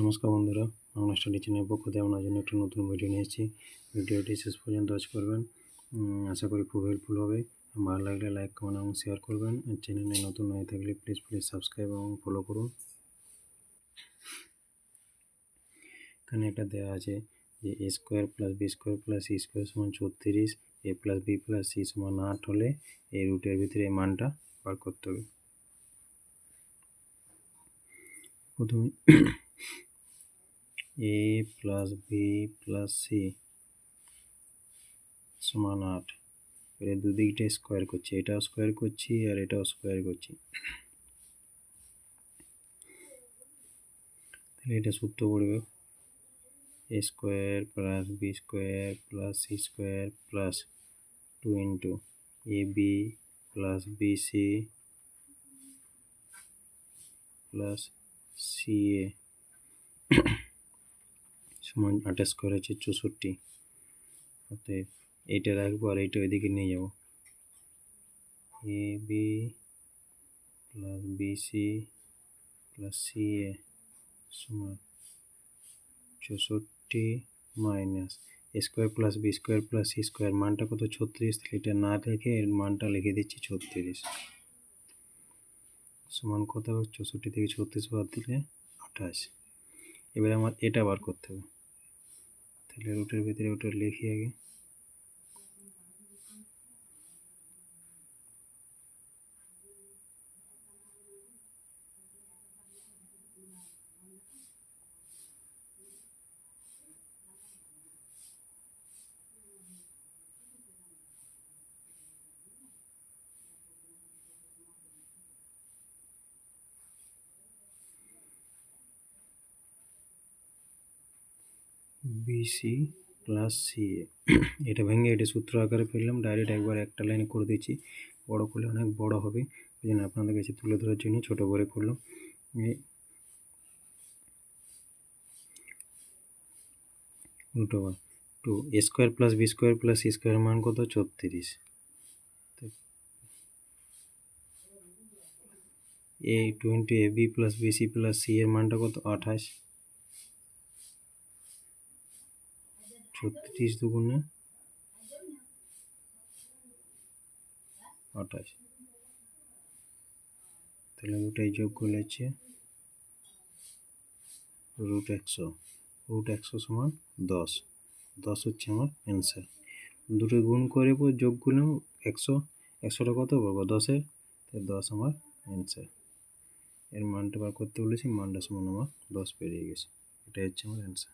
নমস্কার বন্ধুরা, বাংলা স্টাডি চ্যানেলের পক্ষ থেকে আপনার জন্য একটা নতুন ভিডিও নিয়ে এসেছি। ভিডিওটি শেষ পর্যন্ত ওয়াচ করবেন, আশা করি খুব হেল্পফুল হবে। ভালো লাগলে লাইক, কমেন্ট এবং শেয়ার করবেন। আর চ্যানেলে নতুন হয়ে থাকলে প্লিজ সাবস্ক্রাইব এবং ফলো করুন। এখানে একটা দেওয়া আছে যে a square plus B square plus C square সমান 36, a plus B plus C সমান 8 হলে এই রুটের ভিতরে এই মানটা বার করতে হবে। প্রথমে a plus B plus C সমান 8, এর দুদিকটা স্কোয়ার করছি, এটাও স্কোয়ার করছি আর এটাও স্কোয়ার করছি। তাহলে এটা সূত্র পড়বে a square plus B square plus C square plus 2 into A B plus B C plus C A সমান 8 স্কোয়ার হচ্ছে 64। অতএব এইটা রাখবো আর এইটা ওইদিকে নিয়ে যাবো। A B plus B C plus C A সমান 64 minus A square plus B square plus C square মানটা কত 36, তাহলে এটা না লিখে এর মানটা লিখে দিচ্ছি 36 সমান কত হবে 64 থেকে 36 বাদ দিলে 28। এবার আমার এটা বার করতে হবে, তাহলে রুটের ভিতরে ওটা লিখি আগে। বিসি প্লাস সি এ, এটা ভেঙে এটা সূত্র আকারে ফেললাম, ডাইরেক্ট একবার একটা লাইনে করে দিচ্ছি। বড় করলে অনেক বড় হবে, এই জন্য আপনাদের কাছে তুলে ধরার জন্য ছোট করে করলাম। Root over 2 A square plus B square plus C square মান কত 34, A 20 A B plus B C plus C এর মানটা কত 28, 36 দুগুণে 28, তাহলে দুটাই যোগ করলে হচ্ছে √100 সমান 10 হচ্ছে আমার অ্যান্সার। দুটো গুণ করে যোগ করলাম 100টা কত পাবো 10-এর, তাই 10 আমার অ্যান্সার। এর মানটা বার করতে বলেছি, মানটা সমান আমার 10 পেরিয়ে গেছে, এটাই হচ্ছে আমার অ্যান্সার।